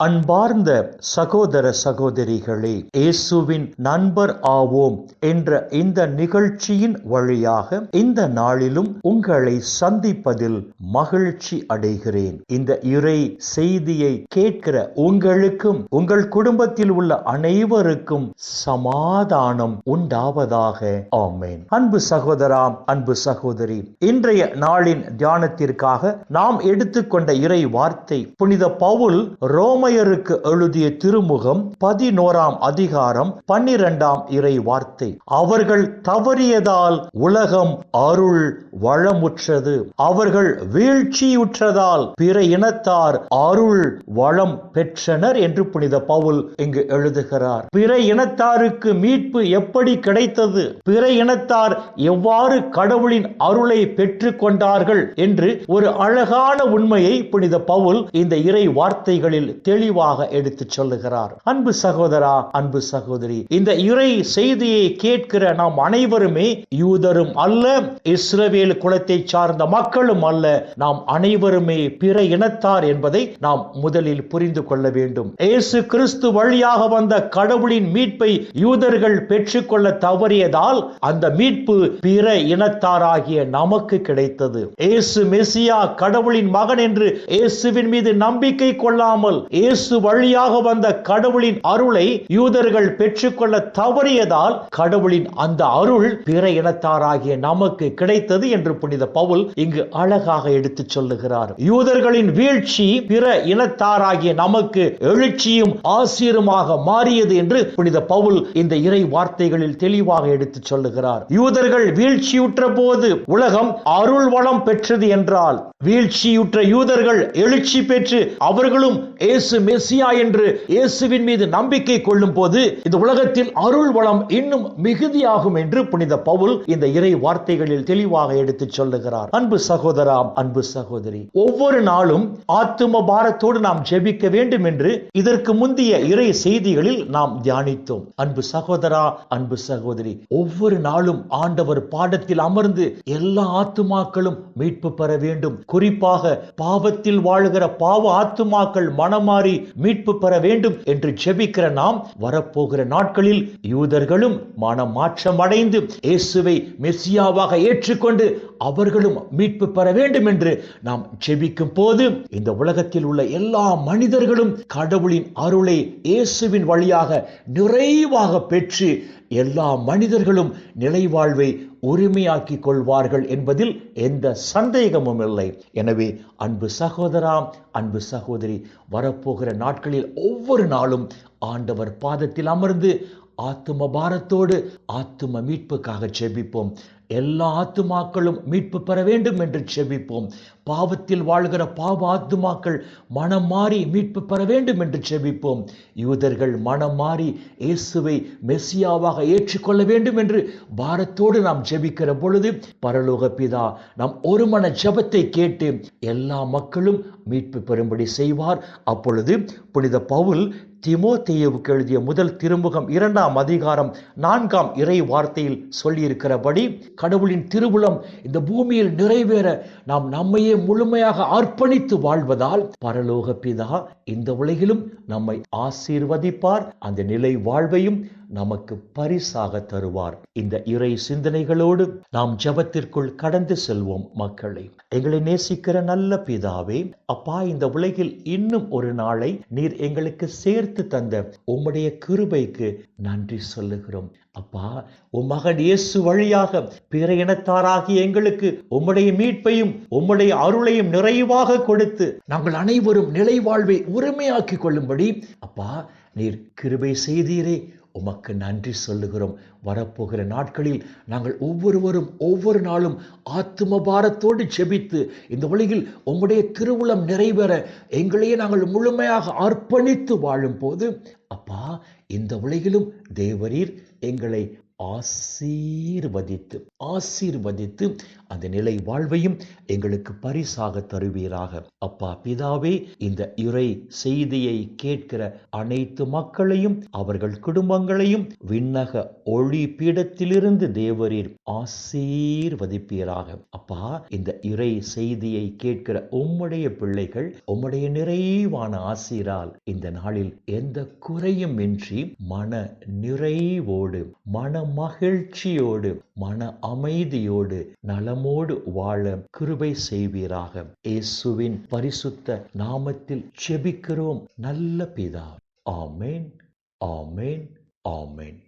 அன்பார்ந்த சகோதர சகோதரிகளே, இயேசுவின் நண்பர் ஆவோம் என்ற இந்த நிகழ்ச்சியின் வழியாக இந்த நாளிலும் உங்களை சந்திப்பதில் மகிழ்ச்சி அடைகிறேன். இந்த இறை செய்தியை கேட்கிற உங்களுக்கும் உங்கள் குடும்பத்தில் உள்ள அனைவருக்கும் சமாதானம் உண்டாவதாக. ஆமென். அன்பு சகோதரா, அன்பு சகோதரி, இன்றைய நாளின் தியானத்திற்காக நாம் எடுத்துக்கொண்ட இறை வார்த்தை புனித பவுல் ரோமையருக்கு எழுதிய திருமுகம் 11ஆம் அதிகாரம் 12ஆம் இறை வார்த்தை. அவர்கள் தவறியதால் உலகம் அருள் வளமுற்றது, அவர்கள் வீழ்ச்சியுற்றதால் பிற இனத்தார் அருள் வளம் பெற்றனர் என்று புனித பவுல் இங்கு எழுதுகிறார். பிற இனத்தாருக்கு மீட்பு எப்படி கிடைத்தது, பிற இனத்தார் எவ்வாறு கடவுளின் அருளை பெற்றுக் கொண்டார்கள் என்று ஒரு அழகான உண்மையை புனித பவுல் இந்த இறை வார்த்தைகளில் தெளிவாக எடுத்துச் சொல்லுகிறார். அன்பு சகோதரா, அன்பு சகோதரி, இந்த இறை செய்தியை கேட்கிற நாம் அனைவருமே யூதரும் அல்ல, இஸ்ரவேல் குலத்தை சார்ந்த மக்களும் அல்ல, நாம் அனைவருமே பிற இனத்தார் என்பதை நாம் முதலில் புரிந்து கொள்ள வேண்டும். இயேசு கிறிஸ்து வழியாக வந்த கடவுளின் மீட்பை யூதர்கள் பெற்றுக்கொள்ள தவறியதால் அந்த மீட்பு பிற இனத்தாராகிய நமக்கு கிடைத்தது. இயேசு மெசியா கடவுளின் மகன் என்று இயேசுவின் மீது நம்பிக்கை கொள்ளாமல் இயேசு வழியாக வந்த கடவுளின் அருளை யூதர்கள் பெற்றுக்கொள்ள தவறியதால் கடவுளின் அந்த அருள் பிற இனத்தாராகிய நமக்கு கிடைத்தது என்று புனித பவுல் இங்கு அழகாக எடுத்துச் சொல்லுகிறார். யூதர்களின் வீழ்ச்சி பிற இனத்தாராகிய நமக்கு எழுச்சியும் ஆசீருமாக மாறியது என்று புனித பவுல் இந்த இறை வார்த்தைகளில் தெளிவாக எடுத்துச் சொல்லுகிறார். யூதர்கள் வீழ்ச்சியுற்ற போது உலகம் அருள் வளம் பெற்றது என்றால், வீழ்ச்சியுற்ற யூதர்கள் எழுச்சி பெற்று அவர்களும் இயேசு மெசியா என்று இயேசுவின் மீது நம்பிக்கை கொள்ளும் போது இந்த உலகத்தில் அருள் வளம் இன்னும் மிகுதியாகும் என்று புனித பவுல் இந்த இறை வார்த்தைகளில் தெளிவாக எடுத்துச் சொல்லுகிறார். அன்பு சகோதரா, அன்பு சகோதரி, ஒவ்வொரு நாளும் ஆத்தும பாரத்தோடு நாம் ஜெபிக்க வேண்டும் என்று இதற்கு முந்தைய இறை செய்திகளில் நாம் தியானித்தோம். அன்பு சகோதரா, அன்பு சகோதரி, ஒவ்வொரு நாளும் ஆண்டவர் பாடத்தில் அமர்ந்து எல்லா ஆத்துமாக்களும் மீட்பு பெற வேண்டும், குறிப்பாக பாவத்தில் வாழுகிற பாவ ஆத்துமாக்கள் மனமாறி மீட்பு பெற வேண்டும் என்று ஜெபிக்கிற நாம் வரப்போகிற நாட்களில் யூதர்களும் மனமாற்றம் அடைந்து இயேசுவை மெசியாவாக ஏற்றுக்கொண்டு அவர்களும் மீட்பு பெற வேண்டும் என்று நாம் ஜெபிக்கும் போது இந்த உலகத்தில் உள்ள எல்லா மனிதர்களும் கடவுளின் அருளை இயேசுவின் வழியாக நிறைவாக பெற்று எல்லா மனிதர்களும் நிலைவாழ்வை உரிமையாக்கிக் கொள்வார்கள் என்பதில் எந்த சந்தேகமும் இல்லை. எனவே அன்பு சகோதரா, அன்பு சகோதரி, வரப்போகிற நாட்களில் ஒவ்வொரு நாளும் ஆண்டவர் பாதத்தில் அமர்ந்து ஆத்தும பாரத்தோடு ஆத்தும மீட்புக்காக ஜெபிப்போம். எல்லா ஆத்துமாக்களும் மீட்பு பெற வேண்டும் என்று ஜெபிப்போம். பாவத்தில் வாழ்கிற பாவ ஆத்துமாக்கள் மனம் மாறி மீட்பு பெற வேண்டும் என்று ஜெபிப்போம். யூதர்கள் மனம் மாறி இயேசுவை மெசியாவாக ஏற்றுக்கொள்ள வேண்டும் என்று பாரத்தோடு நாம் ஜெபிக்கிற பொழுது பரலோக பிதா நம் ஒரு மன ஜெபத்தை கேட்டு எல்லா மக்களும் மீட்பு பெறும்படி செய்வார். அப்பொழுது புனித பவுல் தீமோத்தேயுவுக்கு எழுதிய முதல் திருமுகம் 2ஆம் அதிகாரம் 4ஆம் இறை வார்த்தையில் சொல்லியிருக்கிறபடி கடவுளின் திருவுளம் இந்த பூமியில் நிறைவேற நாம் நம்மையே முழுமையாக அர்ப்பணித்து வாழ்வதால் பரலோக பிதா இந்த உலகிலும் நம்மை ஆசீர்வதிப்பார், அந்த நிலை வாழ்வையும் நமக்கு பரிசாக தருவார். இந்த இறை சிந்தனைகளோடு நாம் ஜெபத்திற்குள் கடந்து செல்வோம். மக்களை, எங்களை நேசிக்கிற நல்ல பிதாவே, அப்பா, இந்த உலகில் இன்னும் ஒரு நாளை நீர் எங்களுக்கு சேர்த்து தந்த உம்முடைய கிருபைக்கு நன்றி சொல்லுகிறோம். அப்பா, உம் மகன் இயேசு வழியாக பிற இனத்தாராகிய எங்களுக்கு உம்முடைய மீட்பையும் உம்முடைய அருளையும் நிறைவாக கொடுத்து நாங்கள் அனைவரும் நிலை வாழ்வை உரிமையாக்கிக் கொள்ளும்படி அப்பா நீர் கிருபை செய்தீரே, உமக்கு நன்றி சொல்லுகிறோம். வரப்போகிற நாட்களில் நாங்கள் ஒவ்வொருவரும் ஒவ்வொரு நாளும் ஆத்தும பாரத்தோடு ஜெபித்து இந்த உலகில் உம்முடைய திருவுளம் நிறைவேற எங்களையே நாங்கள் முழுமையாக அர்ப்பணித்து வாழும் போது அப்பா இந்த உலகிலும் தேவரீர் எங்களை ஆசீர்வதித்து ஆசீர்வதித்து அந்த நிலை வாழ்வையும் எங்களுக்கு பரிசாக தருவீராக. அப்பா பிதாவே, இந்த இறை செய்தியை கேட்கிற அனைத்து மக்களையும் அவர்கள் குடும்பங்களையும் விண்ணக ஒளி பீடத்திலிருந்து தேவரீர் ஆசீர்வதிப்பீராக. அப்பா, இந்த இறை செய்தியை கேட்கிற உம்முடைய பிள்ளைகள் உம்முடைய நிறைவான ஆசீரால் இந்த நாளில் எந்த குறையும் இன்றி மன நிறைவோடு, மன மகிழ்ச்சியோடு, மன அமைதியோடு, நலமோடு வாழ கிருபை செய்வீராக. இயேசுவின் பரிசுத்த நாமத்தில் ஜெபிக்கிறோம் நல்ல பிதா. ஆமேன், ஆமேன், ஆமேன்.